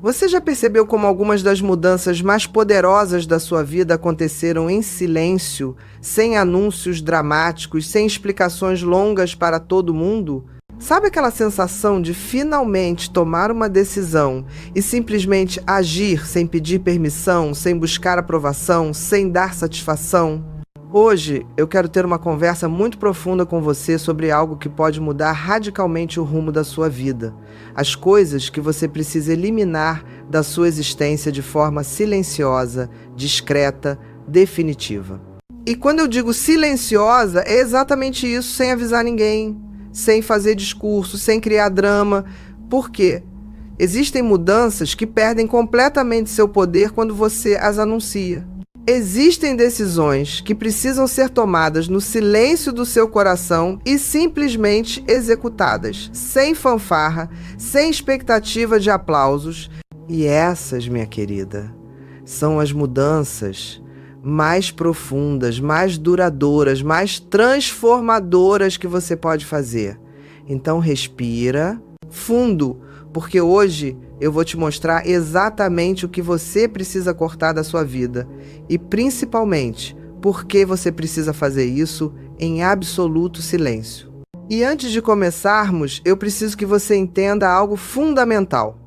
Você já percebeu como algumas das mudanças mais poderosas da sua vida aconteceram em silêncio, sem anúncios dramáticos, sem explicações longas para todo mundo? Sabe aquela sensação de finalmente tomar uma decisão e simplesmente agir sem pedir permissão, sem buscar aprovação, sem dar satisfação? Hoje eu quero ter uma conversa muito profunda com você sobre algo que pode mudar radicalmente o rumo da sua vida. As coisas que você precisa eliminar da sua existência de forma silenciosa, discreta, definitiva. E quando eu digo silenciosa, é exatamente isso, sem avisar ninguém, sem fazer discurso, sem criar drama. Por quê? Existem mudanças que perdem completamente seu poder quando você as anuncia. Existem decisões que precisam ser tomadas no silêncio do seu coração e simplesmente executadas, sem fanfarra, sem expectativa de aplausos. E essas, minha querida, são as mudanças mais profundas, mais duradouras, mais transformadoras que você pode fazer. Então respira fundo, porque hoje eu vou te mostrar exatamente o que você precisa cortar da sua vida e, principalmente, por que você precisa fazer isso em absoluto silêncio. E antes de começarmos, eu preciso que você entenda algo fundamental.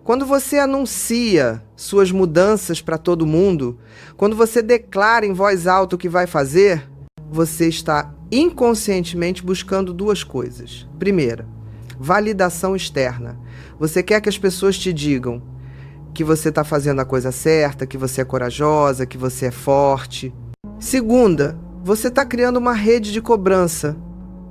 Quando você anuncia suas mudanças para todo mundo, quando você declara em voz alta o que vai fazer, você está inconscientemente buscando duas coisas. Primeira, validação externa. Você quer que as pessoas te digam que você está fazendo a coisa certa, que você é corajosa, que você é forte. Segunda, você está criando uma rede de cobrança.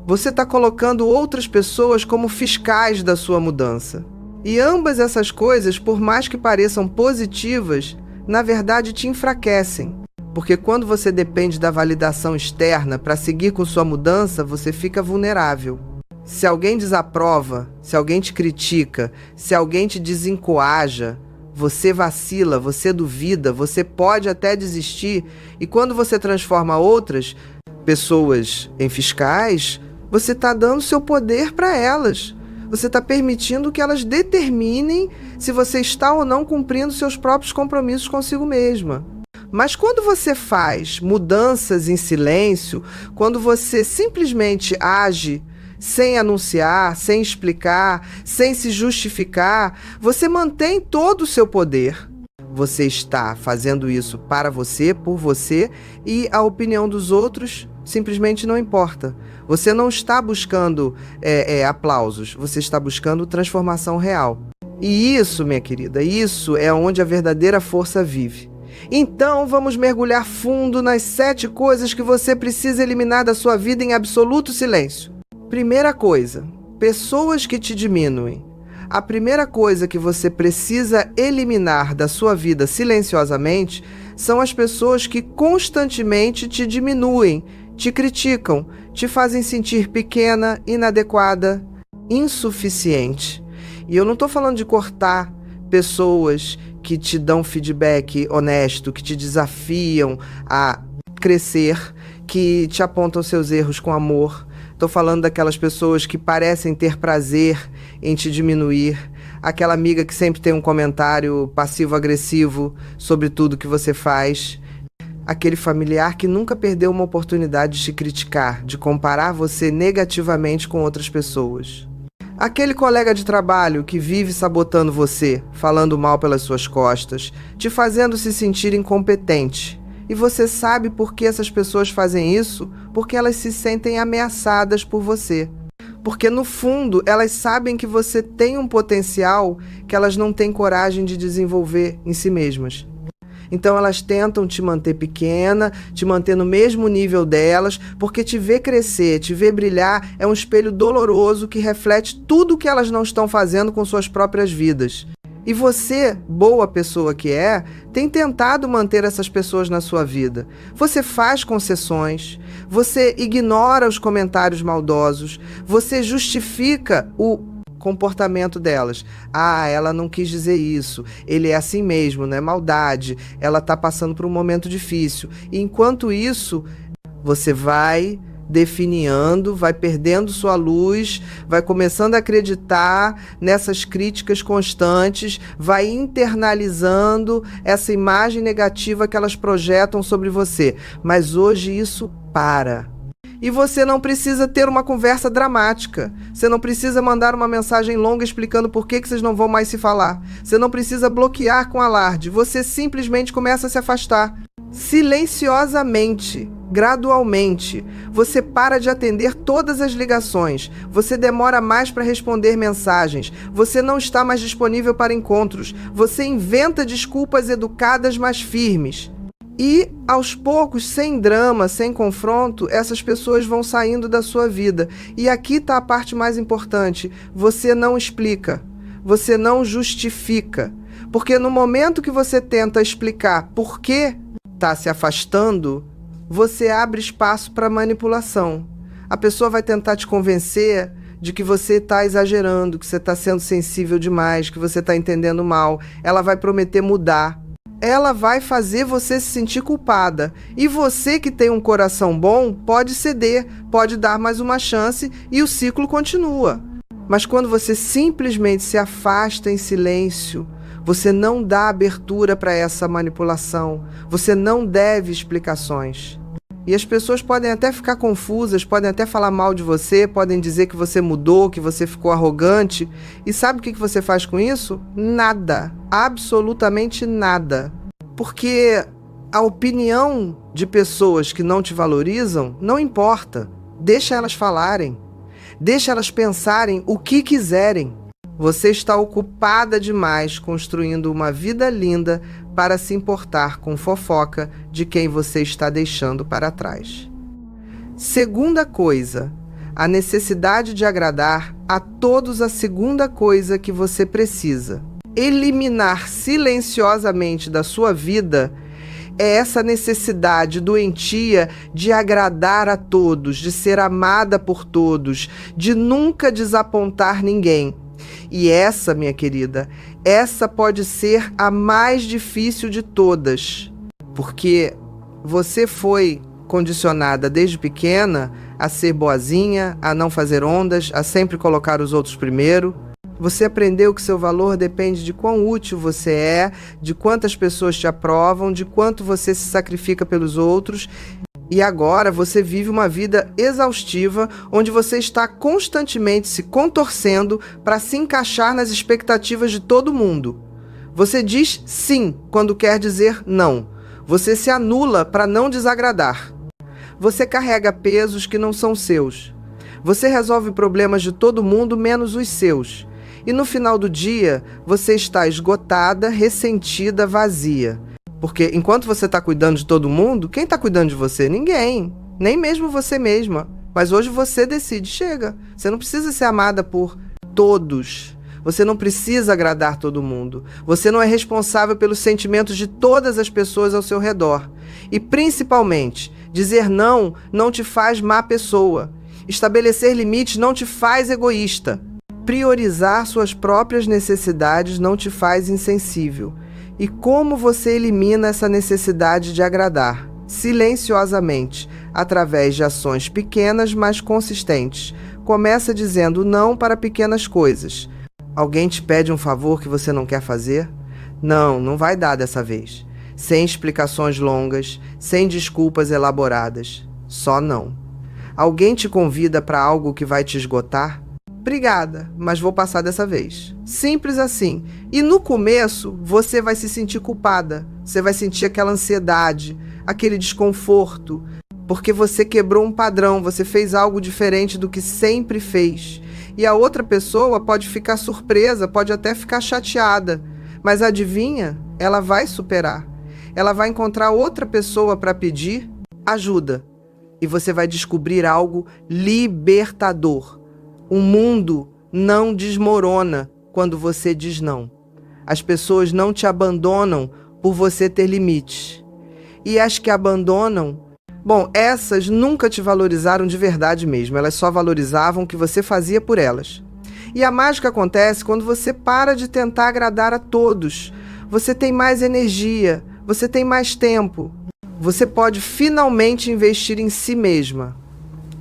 Você está colocando outras pessoas como fiscais da sua mudança. E ambas essas coisas, por mais que pareçam positivas, na verdade te enfraquecem. Porque quando você depende da validação externa para seguir com sua mudança, você fica vulnerável. Se alguém desaprova, se alguém te critica, se alguém te desencoraja, você vacila, você duvida, você pode até desistir. E quando você transforma outras pessoas em fiscais, você está dando seu poder para elas. Você está permitindo que elas determinem se você está ou não cumprindo seus próprios compromissos consigo mesma. Mas quando você faz mudanças em silêncio, quando você simplesmente age sem anunciar, sem explicar, sem se justificar, você mantém todo o seu poder. Você está fazendo isso para você, por você, e a opinião dos outros simplesmente não importa. Você não está buscando aplausos, você está buscando transformação real. E isso, minha querida, isso é onde a verdadeira força vive. Então vamos mergulhar fundo nas 7 coisas que você precisa eliminar da sua vida em absoluto silêncio. Primeira coisa, pessoas que te diminuem. A primeira coisa que você precisa eliminar da sua vida silenciosamente são as pessoas que constantemente te diminuem, te criticam, te fazem sentir pequena, inadequada, insuficiente. E eu não estou falando de cortar pessoas que te dão feedback honesto, que te desafiam a crescer, que te apontam seus erros com amor. Estou falando daquelas pessoas que parecem ter prazer em te diminuir, aquela amiga que sempre tem um comentário passivo-agressivo sobre tudo que você faz, aquele familiar que nunca perdeu uma oportunidade de te criticar, de comparar você negativamente com outras pessoas. Aquele colega de trabalho que vive sabotando você, falando mal pelas suas costas, te fazendo se sentir incompetente. E você sabe por que essas pessoas fazem isso? Porque elas se sentem ameaçadas por você. Porque no fundo elas sabem que você tem um potencial que elas não têm coragem de desenvolver em si mesmas. Então elas tentam te manter pequena, te manter no mesmo nível delas, porque te ver crescer, te ver brilhar é um espelho doloroso que reflete tudo o que elas não estão fazendo com suas próprias vidas. E você, boa pessoa que é, tem tentado manter essas pessoas na sua vida. Você faz concessões, você ignora os comentários maldosos, você justifica o comportamento delas. Ah, ela não quis dizer isso, ele é assim mesmo, não é maldade, ela está passando por um momento difícil. E enquanto isso, você vai definhando, vai perdendo sua luz, vai começando a acreditar nessas críticas constantes, vai internalizando essa imagem negativa que elas projetam sobre você. Mas hoje isso para. E você não precisa ter uma conversa dramática. Você não precisa mandar uma mensagem longa explicando por que vocês não vão mais se falar. Você não precisa bloquear com alarde. Você simplesmente começa a se afastar. Silenciosamente, gradualmente. Você para de atender todas as ligações. Você demora mais para responder mensagens. Você não está mais disponível para encontros. Você inventa desculpas educadas, mas firmes. E, aos poucos, sem drama, sem confronto, essas pessoas vão saindo da sua vida. E aqui está a parte mais importante. Você não explica. Você não justifica. Porque no momento que você tenta explicar por que está se afastando, você abre espaço para manipulação. A pessoa vai tentar te convencer de que você está exagerando, que você está sendo sensível demais, que você está entendendo mal. Ela vai prometer mudar. Ela vai fazer você se sentir culpada. E você que tem um coração bom pode ceder, pode dar mais uma chance e o ciclo continua. Mas quando você simplesmente se afasta em silêncio, você não dá abertura para essa manipulação. Você não deve explicações. E as pessoas podem até ficar confusas, podem até falar mal de você, podem dizer que você mudou, que você ficou arrogante. E sabe o que você faz com isso? Nada. Absolutamente nada. Porque a opinião de pessoas que não te valorizam não importa. Deixa elas falarem. Deixa elas pensarem o que quiserem. Você está ocupada demais construindo uma vida linda para se importar com fofoca de quem você está deixando para trás. Segunda coisa, a necessidade de agradar a todos. A segunda coisa que você precisa eliminar silenciosamente da sua vida é essa necessidade doentia de agradar a todos, de ser amada por todos, de nunca desapontar ninguém. E essa, minha querida, essa pode ser a mais difícil de todas, porque você foi condicionada desde pequena a ser boazinha, a não fazer ondas, a sempre colocar os outros primeiro. Você aprendeu que seu valor depende de quão útil você é, de quantas pessoas te aprovam, de quanto você se sacrifica pelos outros. E agora você vive uma vida exaustiva, onde você está constantemente se contorcendo para se encaixar nas expectativas de todo mundo. Você diz sim quando quer dizer não. Você se anula para não desagradar. Você carrega pesos que não são seus. Você resolve problemas de todo mundo menos os seus. E no final do dia, você está esgotada, ressentida, vazia. Porque enquanto você está cuidando de todo mundo, quem está cuidando de você? Ninguém. Nem mesmo você mesma. Mas hoje você decide, chega. Você não precisa ser amada por todos. Você não precisa agradar todo mundo. Você não é responsável pelos sentimentos de todas as pessoas ao seu redor. E principalmente, dizer não te faz má pessoa. Estabelecer limites não te faz egoísta. Priorizar suas próprias necessidades não te faz insensível. E como você elimina essa necessidade de agradar? Silenciosamente, através de ações pequenas, mas consistentes. Começa dizendo não para pequenas coisas. Alguém te pede um favor que você não quer fazer? Não vai dar dessa vez. Sem explicações longas, sem desculpas elaboradas. Só não. Alguém te convida para algo que vai te esgotar? Obrigada, mas vou passar dessa vez. Simples assim. E no começo, você vai se sentir culpada. Você vai sentir aquela ansiedade, aquele desconforto, porque você quebrou um padrão, você fez algo diferente do que sempre fez. E a outra pessoa pode ficar surpresa, pode até ficar chateada. Mas adivinha? Ela vai superar. Ela vai encontrar outra pessoa para pedir ajuda. E você vai descobrir algo libertador. O mundo não desmorona quando você diz não. As pessoas não te abandonam por você ter limites. E as que abandonam, essas nunca te valorizaram de verdade mesmo. Elas só valorizavam o que você fazia por elas. E a mágica acontece quando você para de tentar agradar a todos. Você tem mais energia, você tem mais tempo. Você pode finalmente investir em si mesma.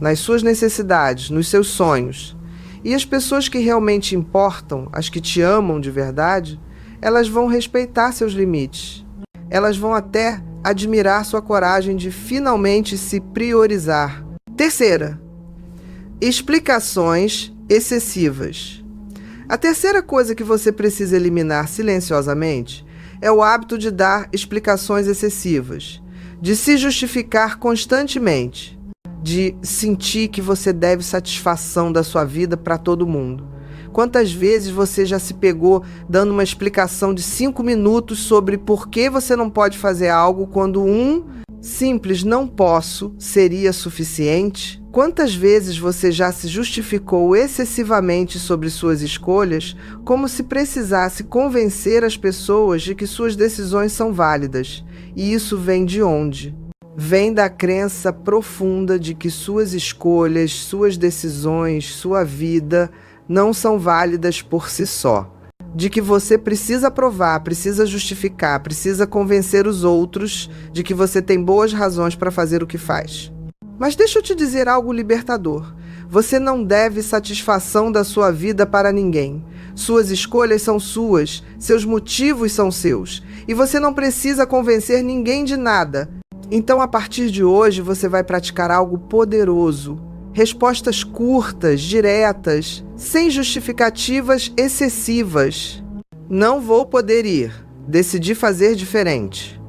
nas suas necessidades, nos seus sonhos. E as pessoas que realmente importam, as que te amam de verdade, elas vão respeitar seus limites. Elas vão até admirar sua coragem de finalmente se priorizar. Terceira, explicações excessivas. A terceira coisa que você precisa eliminar silenciosamente é o hábito de dar explicações excessivas, de se justificar constantemente, de sentir que você deve satisfação da sua vida para todo mundo. Quantas vezes você já se pegou dando uma explicação de 5 minutos sobre por que você não pode fazer algo quando um simples não posso seria suficiente? Quantas vezes você já se justificou excessivamente sobre suas escolhas, como se precisasse convencer as pessoas de que suas decisões são válidas? E isso vem de onde? Vem da crença profunda de que suas escolhas, suas decisões, sua vida não são válidas por si só. De que você precisa provar, precisa justificar, precisa convencer os outros de que você tem boas razões para fazer o que faz. Mas deixa eu te dizer algo libertador. Você não deve satisfação da sua vida para ninguém. Suas escolhas são suas, seus motivos são seus. E você não precisa convencer ninguém de nada. Então, a partir de hoje, você vai praticar algo poderoso. Respostas curtas, diretas, sem justificativas excessivas. Não vou poder ir. Decidi fazer diferente.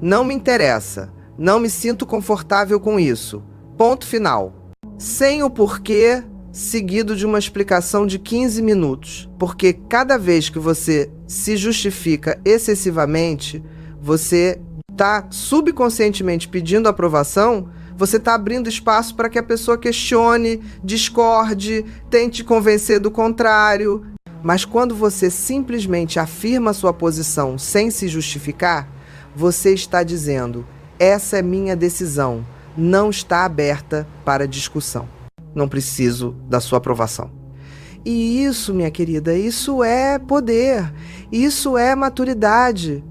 Não me interessa. Não me sinto confortável com isso. Ponto final. Sem o porquê, seguido de uma explicação de 15 minutos. Porque cada vez que você se justifica excessivamente, você está subconscientemente pedindo aprovação, você está abrindo espaço para que a pessoa questione, discorde, tente convencer do contrário. Mas quando você simplesmente afirma sua posição sem se justificar, você está dizendo: essa é minha decisão, não está aberta para discussão. Não preciso da sua aprovação. E isso, minha querida, isso é poder, isso é maturidade.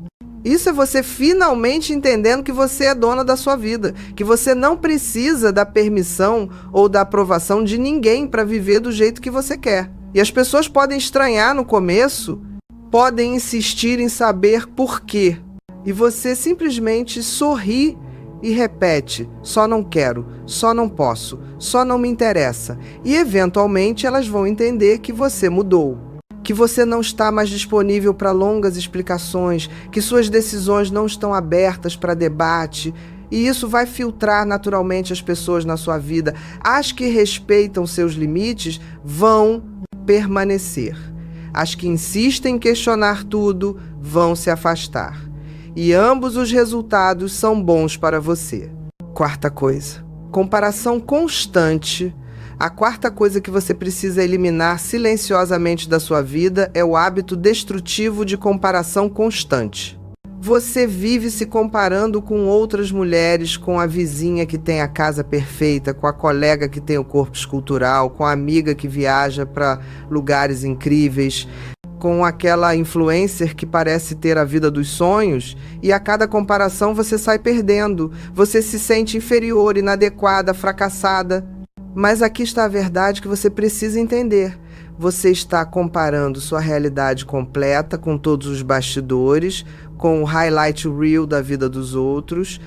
Isso é você finalmente entendendo que você é dona da sua vida, que você não precisa da permissão ou da aprovação de ninguém para viver do jeito que você quer. E as pessoas podem estranhar no começo, podem insistir em saber por quê. E você simplesmente sorri e repete: só não quero, só não posso, só não me interessa. E eventualmente elas vão entender que você mudou. Que você não está mais disponível para longas explicações, que suas decisões não estão abertas para debate, e isso vai filtrar naturalmente as pessoas na sua vida. As que respeitam seus limites vão permanecer. As que insistem em questionar tudo vão se afastar. E ambos os resultados são bons para você. Quarta coisa, comparação constante. A quarta coisa que você precisa eliminar silenciosamente da sua vida é o hábito destrutivo de comparação constante. Você vive se comparando com outras mulheres, com a vizinha que tem a casa perfeita, com a colega que tem o corpo escultural, com a amiga que viaja para lugares incríveis, com aquela influencer que parece ter a vida dos sonhos, e a cada comparação você sai perdendo. Você se sente inferior, inadequada, fracassada. Mas aqui está a verdade que você precisa entender. Você está comparando sua realidade completa com todos os bastidores, com o highlight reel da vida dos outros.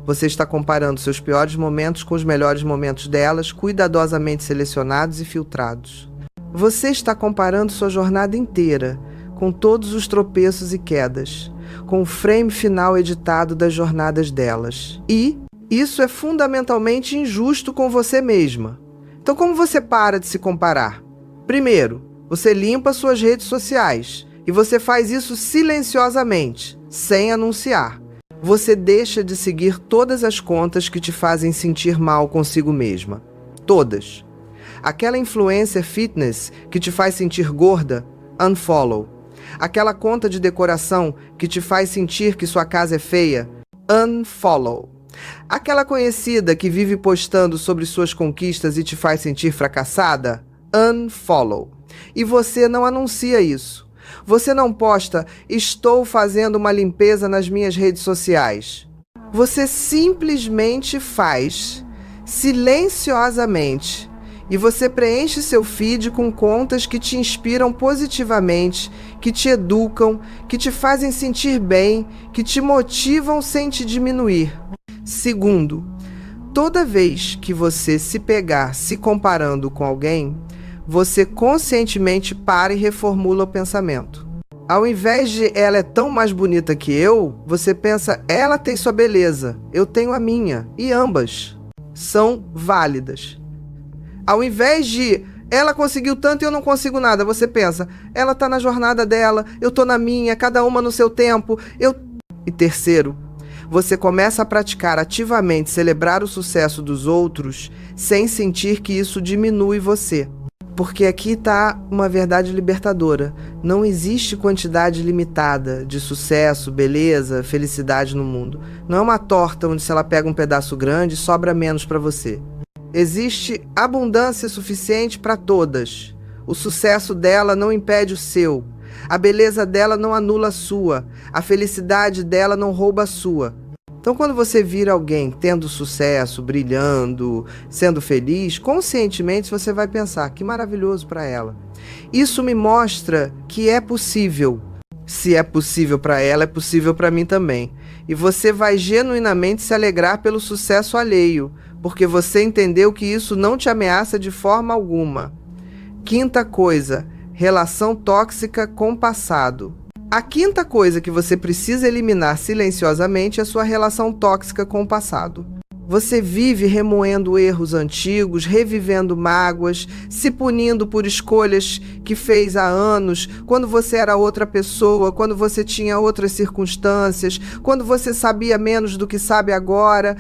Você está comparando seus piores momentos com os melhores momentos delas, cuidadosamente selecionados e filtrados. Você está comparando sua jornada inteira, com todos os tropeços e quedas, com o frame final editado das jornadas delas. E isso é fundamentalmente injusto com você mesma. Então, como você para de se comparar? Primeiro, você limpa suas redes sociais. E você faz isso silenciosamente, sem anunciar. Você deixa de seguir todas as contas que te fazem sentir mal consigo mesma. Todas. Aquela influencer fitness que te faz sentir gorda, unfollow. Aquela conta de decoração que te faz sentir que sua casa é feia, unfollow. Aquela conhecida que vive postando sobre suas conquistas e te faz sentir fracassada, unfollow. E você não anuncia isso. Você não posta: estou fazendo uma limpeza nas minhas redes sociais. Você simplesmente faz, silenciosamente. E você preenche seu feed com contas que te inspiram positivamente, que te educam, que te fazem sentir bem, que te motivam sem te diminuir. Segundo, toda vez que você se pegar se comparando com alguém, você conscientemente para e reformula o pensamento. Ao invés de ela é tão mais bonita que eu, você pensa, ela tem sua beleza, eu tenho a minha, e ambas são válidas. Ao invés de ela conseguiu tanto e eu não consigo nada, você pensa, ela está na jornada dela, eu estou na minha, cada uma no seu tempo. E terceiro, você começa a praticar ativamente celebrar o sucesso dos outros sem sentir que isso diminui você. Porque aqui está uma verdade libertadora. Não existe quantidade limitada de sucesso, beleza, felicidade no mundo. Não é uma torta onde se ela pega um pedaço grande, sobra menos para você. Existe abundância suficiente para todas. O sucesso dela não impede o seu. A beleza dela não anula a sua. A felicidade dela não rouba a sua. Então, quando você vira alguém tendo sucesso, brilhando, sendo feliz, conscientemente você vai pensar, que maravilhoso para ela. Isso me mostra que é possível. Se é possível para ela, é possível para mim também. E você vai genuinamente se alegrar pelo sucesso alheio, porque você entendeu que isso não te ameaça de forma alguma. Quinta coisa, relação tóxica com o passado. A quinta coisa que você precisa eliminar silenciosamente é a sua relação tóxica com o passado. Você vive remoendo erros antigos, revivendo mágoas, se punindo por escolhas que fez há anos, quando você era outra pessoa, quando você tinha outras circunstâncias, quando você sabia menos do que sabe agora.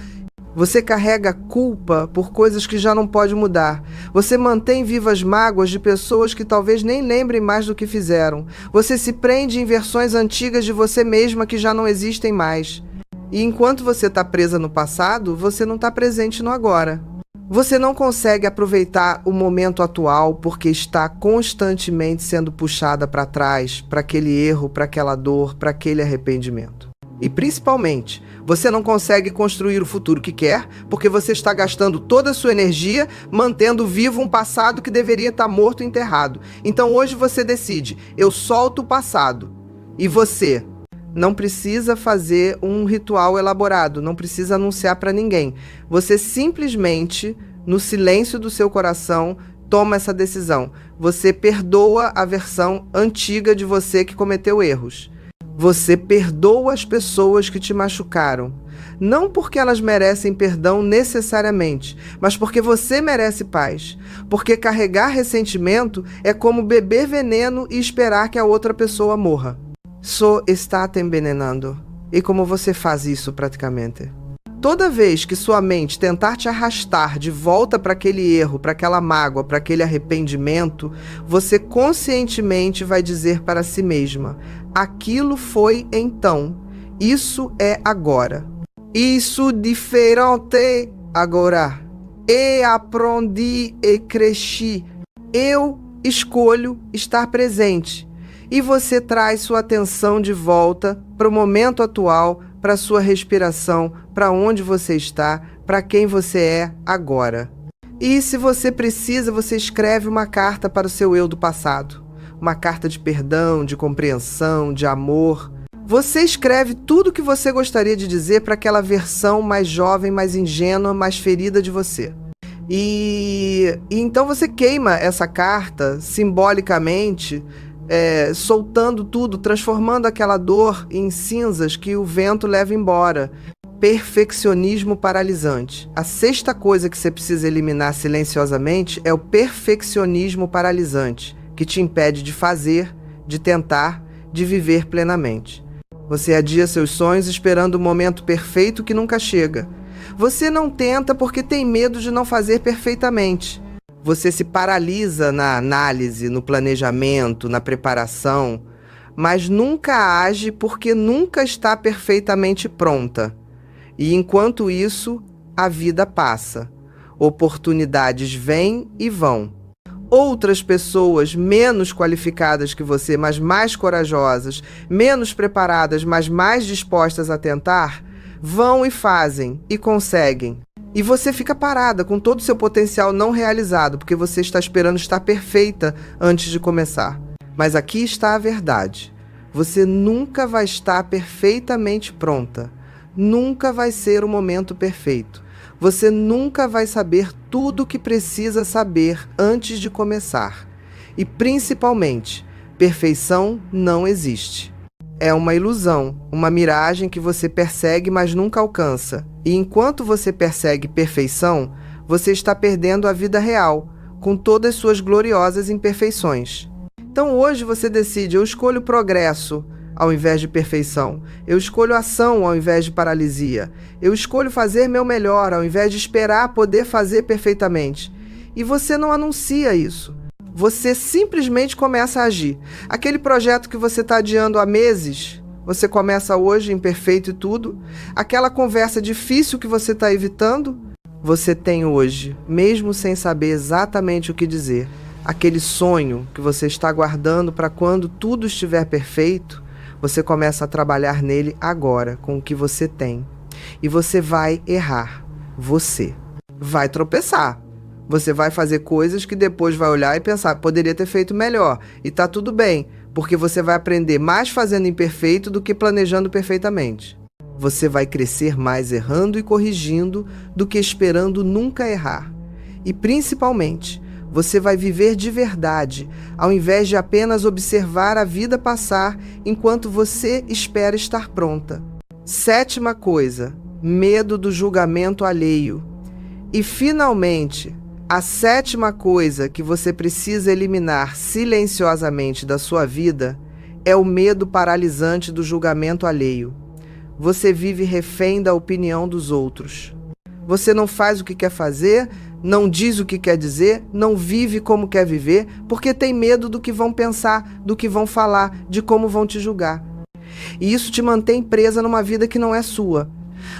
Você carrega culpa por coisas que já não pode mudar. Você mantém vivas mágoas de pessoas que talvez nem lembrem mais do que fizeram. Você se prende em versões antigas de você mesma que já não existem mais. E enquanto você está presa no passado, você não está presente no agora. Você não consegue aproveitar o momento atual porque está constantemente sendo puxada para trás, para aquele erro, para aquela dor, para aquele arrependimento. E principalmente, você não consegue construir o futuro que quer porque você está gastando toda a sua energia mantendo vivo um passado que deveria estar morto e enterrado. Então hoje você decide, eu solto o passado. E você não precisa fazer um ritual elaborado, não precisa anunciar para ninguém. Você simplesmente, no silêncio do seu coração, toma essa decisão. Você perdoa a versão antiga de você que cometeu erros. Você perdoa as pessoas que te machucaram. Não porque elas merecem perdão necessariamente, mas porque você merece paz. Porque carregar ressentimento é como beber veneno e esperar que a outra pessoa morra. Só está te envenenando. E como você faz isso praticamente? Toda vez que sua mente tentar te arrastar de volta para aquele erro, para aquela mágoa, para aquele arrependimento, você conscientemente vai dizer para si mesma, aquilo foi então, isso é agora. Isso diferente agora. E aprendi e cresci. Eu escolho estar presente. E você traz sua atenção de volta para o momento atual, para a sua respiração, para onde você está, para quem você é agora. E se você precisa, você escreve uma carta para o seu eu do passado. Uma carta de perdão, de compreensão, de amor. Você escreve tudo o que você gostaria de dizer para aquela versão mais jovem, mais ingênua, mais ferida de você. E então você queima essa carta simbolicamente, soltando tudo, transformando aquela dor em cinzas que o vento leva embora. Perfeccionismo paralisante. A sexta coisa que você precisa eliminar silenciosamente é o perfeccionismo paralisante, que te impede de fazer, de tentar, de viver plenamente. Você adia seus sonhos esperando o momento perfeito que nunca chega. Você não tenta porque tem medo de não fazer perfeitamente. Você se paralisa na análise, no planejamento, na preparação, mas nunca age porque nunca está perfeitamente pronta. E enquanto isso, a vida passa. Oportunidades vêm e vão. Outras pessoas menos qualificadas que você, mas mais corajosas, menos preparadas, mas mais dispostas a tentar, vão e fazem e conseguem. E você fica parada com todo o seu potencial não realizado, porque você está esperando estar perfeita antes de começar. Mas aqui está a verdade. Você nunca vai estar perfeitamente pronta. Nunca vai ser o momento perfeito. Você nunca vai saber tudo o que precisa saber antes de começar. E principalmente, perfeição não existe. É uma ilusão, uma miragem que você persegue, mas nunca alcança. E enquanto você persegue perfeição, você está perdendo a vida real, com todas suas gloriosas imperfeições. Então hoje você decide: eu escolho progresso ao invés de perfeição. Eu escolho ação ao invés de paralisia. Eu escolho fazer meu melhor ao invés de esperar poder fazer perfeitamente. E você não anuncia isso. Você simplesmente começa a agir. Aquele projeto que você está adiando há meses, você começa hoje, imperfeito e tudo. Aquela conversa difícil que você está evitando, você tem hoje, mesmo sem saber exatamente o que dizer. Aquele sonho que você está guardando para quando tudo estiver perfeito, você começa a trabalhar nele agora, com o que você tem. E você vai errar. Você vai tropeçar. Você vai fazer coisas que depois vai olhar e pensar: poderia ter feito melhor. E tá tudo bem, porque você vai aprender mais fazendo imperfeito do que planejando perfeitamente. Você vai crescer mais errando e corrigindo do que esperando nunca errar. E principalmente, você vai viver de verdade, ao invés de apenas observar a vida passar enquanto você espera estar pronta. 7ª coisa, medo do julgamento alheio. E finalmente, a 7ª coisa que você precisa eliminar silenciosamente da sua vida é o medo paralisante do julgamento alheio. Você vive refém da opinião dos outros. Você não faz o que quer fazer, não diz o que quer dizer, não vive como quer viver, porque tem medo do que vão pensar, do que vão falar, de como vão te julgar. E isso te mantém presa numa vida que não é sua.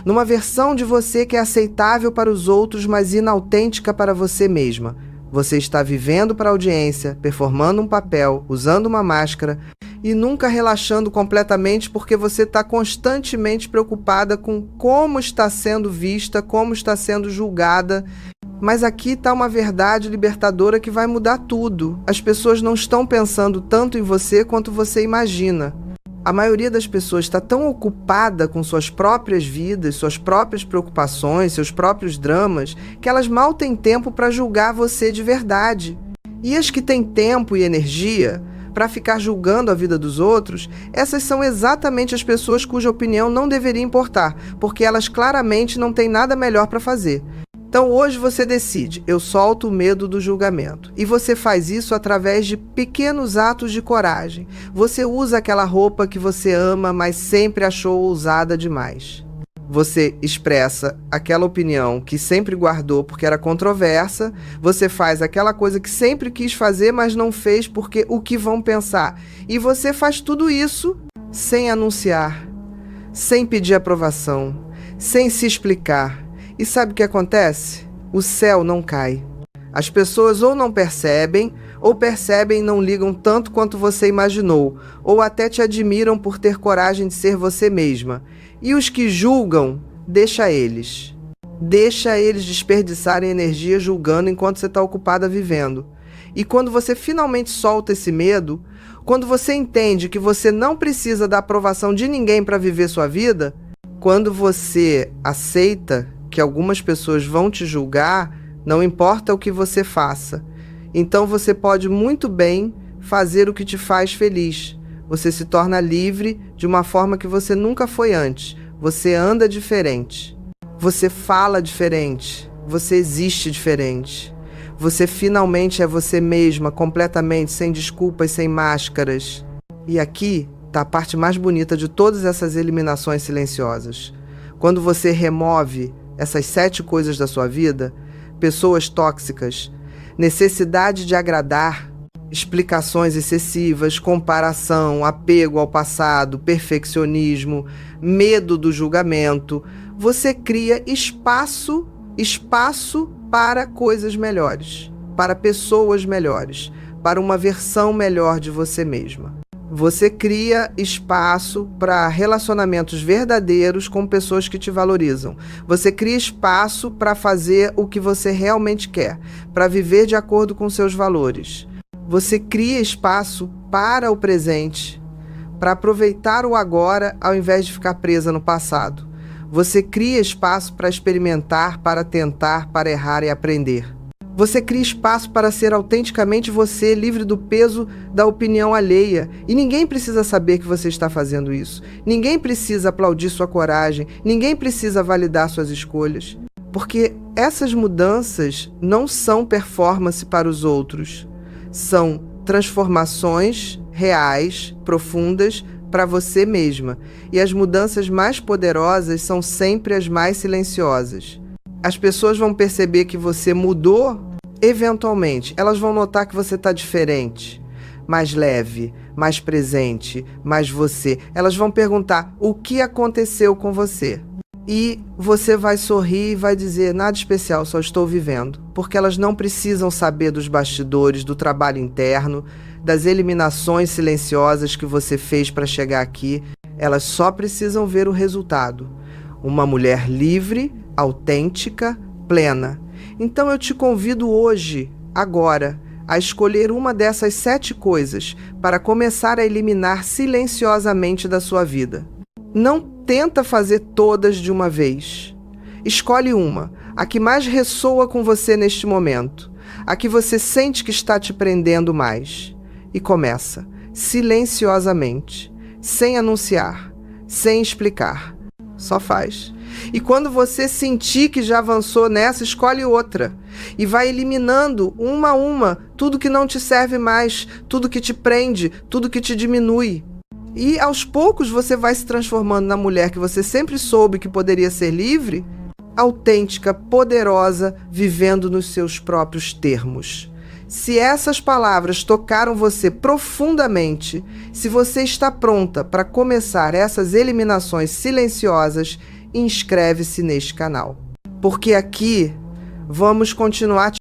Numa versão de você que é aceitável para os outros, mas inautêntica para você mesma. Você está vivendo para a audiência, performando um papel, usando uma máscara e nunca relaxando completamente, porque você está constantemente preocupada com como está sendo vista, como está sendo julgada. Mas aqui está uma verdade libertadora que vai mudar tudo. As pessoas não estão pensando tanto em você quanto você imagina. A maioria das pessoas está tão ocupada com suas próprias vidas, suas próprias preocupações, seus próprios dramas, que elas mal têm tempo para julgar você de verdade. E as que têm tempo e energia para ficar julgando a vida dos outros, essas são exatamente as pessoas cuja opinião não deveria importar, porque elas claramente não têm nada melhor para fazer. Então hoje você decide: eu solto o medo do julgamento. E você faz isso através de pequenos atos de coragem. Você usa aquela roupa que você ama, mas sempre achou ousada demais. Você expressa aquela opinião que sempre guardou porque era controversa. Você faz aquela coisa que sempre quis fazer, mas não fez porque o que vão pensar. E você faz tudo isso sem anunciar, sem pedir aprovação, sem se explicar. E sabe o que acontece? O céu não cai. As pessoas ou não percebem, ou percebem e não ligam tanto quanto você imaginou, ou até te admiram por ter coragem de ser você mesma. E os que julgam, deixa eles. Deixa eles desperdiçarem energia julgando enquanto você está ocupada vivendo. E quando você finalmente solta esse medo, quando você entende que você não precisa da aprovação de ninguém para viver sua vida, quando você aceita que algumas pessoas vão te julgar, não importa o que você faça. Então você pode muito bem fazer o que te faz feliz. Você se torna livre de uma forma que você nunca foi antes. Você anda diferente. Você fala diferente. Você existe diferente. Você finalmente é você mesma, completamente, sem desculpas, sem máscaras. E aqui está a parte mais bonita de todas essas eliminações silenciosas. Quando você remove essas 7 coisas da sua vida: pessoas tóxicas, necessidade de agradar, explicações excessivas, comparação, apego ao passado, perfeccionismo, medo do julgamento, você cria espaço para coisas melhores, para pessoas melhores, para uma versão melhor de você mesma. Você cria espaço para relacionamentos verdadeiros com pessoas que te valorizam. Você cria espaço para fazer o que você realmente quer, para viver de acordo com seus valores. Você cria espaço para o presente, para aproveitar o agora ao invés de ficar presa no passado. Você cria espaço para experimentar, para tentar, para errar e aprender. Você cria espaço para ser autenticamente você, livre do peso da opinião alheia. E ninguém precisa saber que você está fazendo isso. Ninguém precisa aplaudir sua coragem. Ninguém precisa validar suas escolhas. Porque essas mudanças não são performance para os outros. São transformações reais, profundas, para você mesma. E as mudanças mais poderosas são sempre as mais silenciosas. As pessoas vão perceber que você mudou eventualmente. Elas vão notar que você está diferente, mais leve, mais presente, mais você. Elas vão perguntar o que aconteceu com você. E você vai sorrir e vai dizer, nada especial, só estou vivendo. Porque elas não precisam saber dos bastidores, do trabalho interno, das eliminações silenciosas que você fez para chegar aqui. Elas só precisam ver o resultado. Uma mulher livre, autêntica, plena. Então eu te convido hoje, agora, a escolher uma dessas 7 coisas para começar a eliminar silenciosamente da sua vida. Não tenta fazer todas de uma vez. Escolhe uma, a que mais ressoa com você neste momento, a que você sente que está te prendendo mais. E começa, silenciosamente, sem anunciar, sem explicar. Só faz. E quando você sentir que já avançou nessa, escolhe outra. E vai eliminando, uma a uma, tudo que não te serve mais, tudo que te prende, tudo que te diminui. E aos poucos você vai se transformando na mulher que você sempre soube que poderia ser livre, autêntica, poderosa, vivendo nos seus próprios termos. Se essas palavras tocaram você profundamente, se você está pronta para começar essas eliminações silenciosas, inscreve-se neste canal. Porque aqui vamos continuar